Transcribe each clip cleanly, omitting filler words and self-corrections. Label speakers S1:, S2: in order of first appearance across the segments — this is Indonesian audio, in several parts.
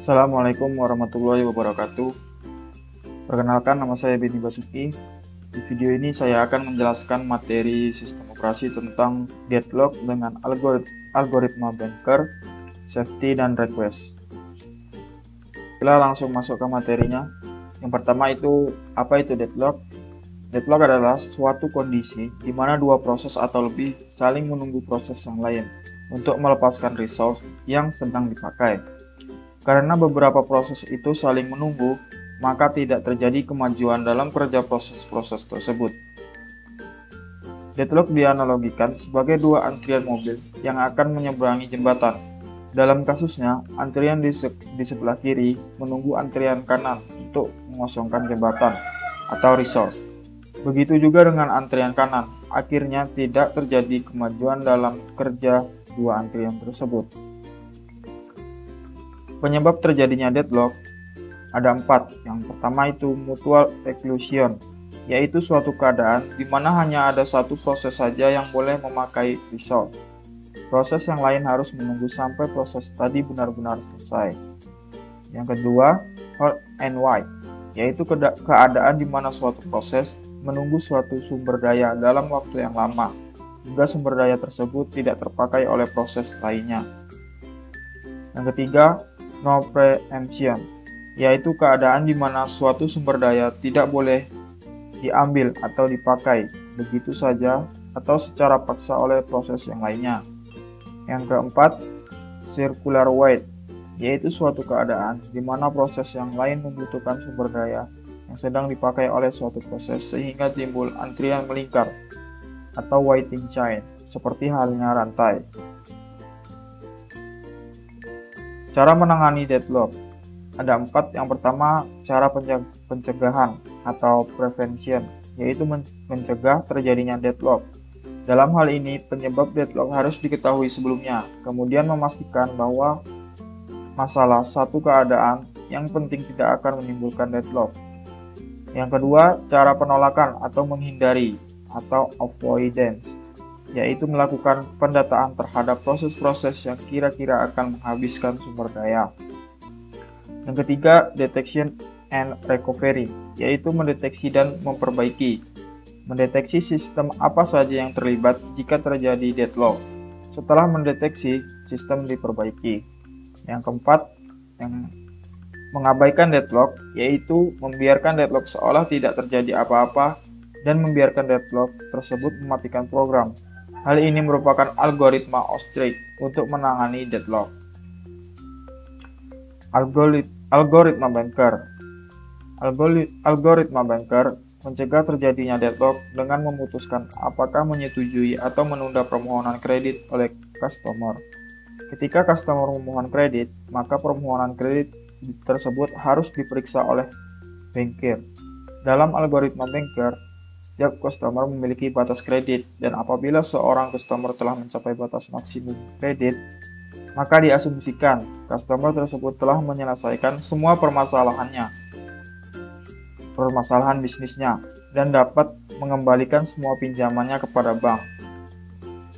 S1: Assalamualaikum warahmatullahi wabarakatuh. Perkenalkan, nama saya Beni Basuki. Di video ini saya akan menjelaskan materi sistem operasi tentang deadlock dengan algoritma banker, safety, dan request. Kita langsung masuk ke materinya. Yang pertama itu, apa itu deadlock? Deadlock adalah suatu kondisi di mana dua proses atau lebih saling menunggu proses yang lain untuk melepaskan resource yang sedang dipakai. Karena beberapa proses itu saling menunggu, maka tidak terjadi kemajuan dalam kerja proses-proses tersebut. Deadlock dianalogikan sebagai dua antrian mobil yang akan menyeberangi jembatan. Dalam kasusnya, antrian di sebelah kiri menunggu antrian kanan untuk mengosongkan jembatan atau resource. Begitu juga dengan antrian kanan, akhirnya tidak terjadi kemajuan dalam kerja dua antrian tersebut. Penyebab terjadinya deadlock ada 4. Yang pertama itu mutual exclusion, yaitu suatu keadaan di mana hanya ada satu proses saja yang boleh memakai resource. Proses yang lain harus menunggu sampai proses tadi benar-benar selesai. Yang kedua, hot and wait, yaitu keadaan di mana suatu proses menunggu suatu sumber daya dalam waktu yang lama, hingga sumber daya tersebut tidak terpakai oleh proses lainnya. Yang ketiga, no preemption, yaitu keadaan di mana suatu sumber daya tidak boleh diambil atau dipakai begitu saja atau secara paksa oleh proses yang lainnya. Yang keempat, circular wait, yaitu suatu keadaan di mana proses yang lain membutuhkan sumber daya yang sedang dipakai oleh suatu proses sehingga timbul antrian melingkar atau waiting chain, seperti halnya rantai. Cara menangani deadlock ada 4. Yang pertama, cara pencegahan atau prevention, yaitu mencegah terjadinya deadlock. Dalam hal ini, penyebab deadlock harus diketahui sebelumnya, kemudian memastikan bahwa masalah satu keadaan yang penting tidak akan menimbulkan deadlock. Yang kedua, cara penolakan atau menghindari atau avoidance, yaitu melakukan pendataan terhadap proses-proses yang kira-kira akan menghabiskan sumber daya. Yang ketiga, detection and recovery, yaitu mendeteksi dan memperbaiki. Mendeteksi sistem apa saja yang terlibat jika terjadi deadlock. Setelah mendeteksi, sistem diperbaiki. Yang keempat, yang mengabaikan deadlock, yaitu membiarkan deadlock seolah tidak terjadi apa-apa dan membiarkan deadlock tersebut mematikan program. Hal ini merupakan algoritma ostrich untuk menangani deadlock. Algoritma banker. Algoritma banker mencegah terjadinya deadlock dengan memutuskan apakah menyetujui atau menunda permohonan kredit oleh customer. Ketika customer memohon kredit, maka permohonan kredit tersebut harus diperiksa oleh banker. Dalam algoritma banker, setiap customer memiliki batas kredit, dan apabila seorang customer telah mencapai batas maksimum kredit, maka diasumsikan customer tersebut telah menyelesaikan semua permasalahan bisnisnya dan dapat mengembalikan semua pinjamannya kepada bank.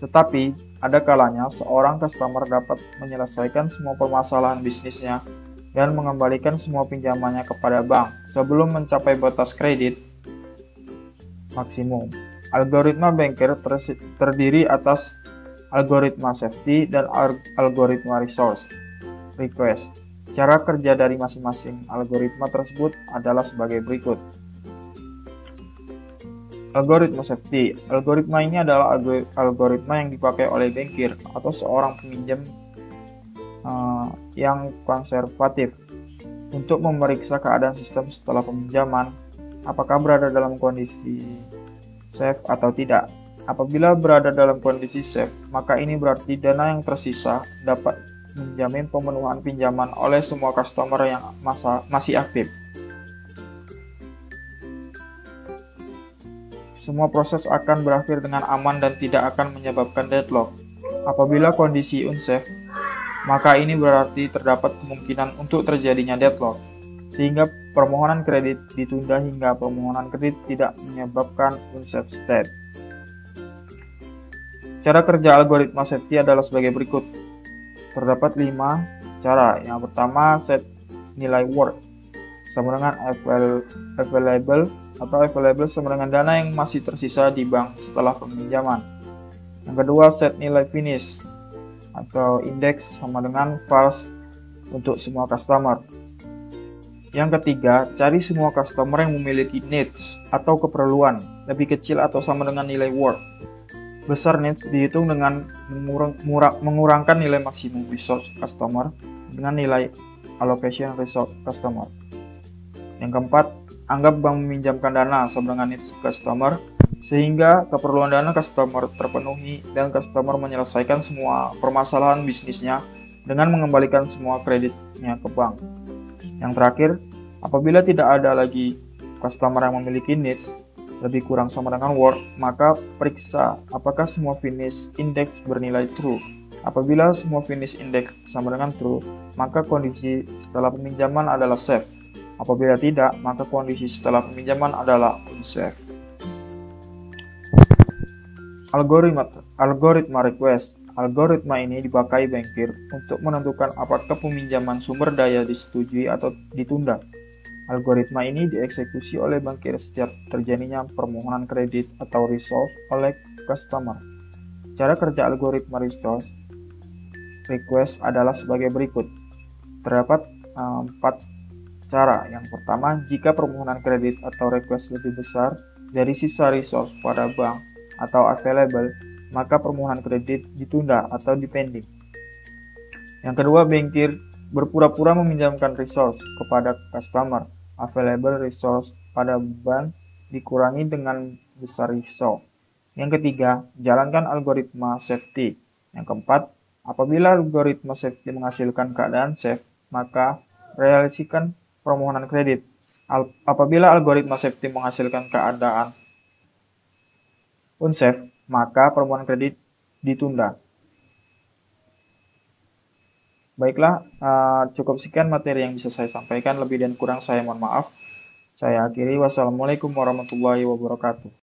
S1: Tetapi, ada kalanya seorang customer dapat menyelesaikan semua permasalahan bisnisnya dan mengembalikan semua pinjamannya kepada bank sebelum mencapai batas kredit maksimum. Algoritma banker terdiri atas algoritma safety dan algoritma resource request. Cara kerja dari masing-masing algoritma tersebut adalah sebagai berikut. Algoritma safety. Algoritma ini adalah algoritma yang dipakai oleh bankir atau seorang peminjam yang konservatif untuk memeriksa keadaan sistem setelah peminjaman, apakah berada dalam kondisi safe atau tidak. Apabila berada dalam kondisi safe, maka ini berarti dana yang tersisa dapat menjamin pemenuhan pinjaman oleh semua customer yang masih aktif. Semua proses akan berakhir dengan aman dan tidak akan menyebabkan deadlock. Apabila kondisi unsafe, maka ini berarti terdapat kemungkinan untuk terjadinya deadlock, sehingga permohonan kredit ditunda hingga permohonan kredit tidak menyebabkan unsafe state. Cara kerja algoritma safety adalah sebagai berikut. Terdapat 5 cara. Yang pertama, set nilai worth sama dengan available atau available sama dengan dana yang masih tersisa di bank setelah peminjaman. Yang kedua, set nilai finish atau index sama dengan false untuk semua customer. Yang ketiga, cari semua customer yang memiliki needs atau keperluan lebih kecil atau sama dengan nilai worth. Besar needs dihitung dengan mengurangkan nilai maksimum resource customer dengan nilai allocation resource customer. Yang keempat, anggap bank meminjamkan dana sama dengan needs customer sehingga keperluan dana customer terpenuhi dan customer menyelesaikan semua permasalahan bisnisnya dengan mengembalikan semua kreditnya ke bank. Yang terakhir, apabila tidak ada lagi customer yang memiliki needs lebih kurang sama dengan worth, maka periksa apakah semua finish index bernilai true. Apabila semua finish index sama dengan true, maka kondisi setelah peminjaman adalah safe. Apabila tidak, maka kondisi setelah peminjaman adalah unsafe. Algoritma request. Algoritma ini dipakai bankir untuk menentukan apakah peminjaman sumber daya disetujui atau ditunda. Algoritma ini dieksekusi oleh bankir setiap terjadinya permohonan kredit atau resource oleh customer. Cara kerja algoritma resource request adalah sebagai berikut. Terdapat 4 cara. Yang pertama, jika permohonan kredit atau request lebih besar dari sisa resource pada bank atau available, maka permohonan kredit ditunda atau dipending. Yang kedua, bankir berpura-pura meminjamkan resource kepada customer. Available resource pada bank dikurangi dengan besar resource. Yang ketiga, jalankan algoritma safety. Yang keempat, apabila algoritma safety menghasilkan keadaan safe, maka realisasikan permohonan kredit. Apabila algoritma safety menghasilkan keadaan unsafe, maka permohonan kredit ditunda. Baiklah, cukup sekian materi yang bisa saya sampaikan. Lebih dan kurang saya mohon maaf. Saya akhiri. Wassalamualaikum warahmatullahi wabarakatuh.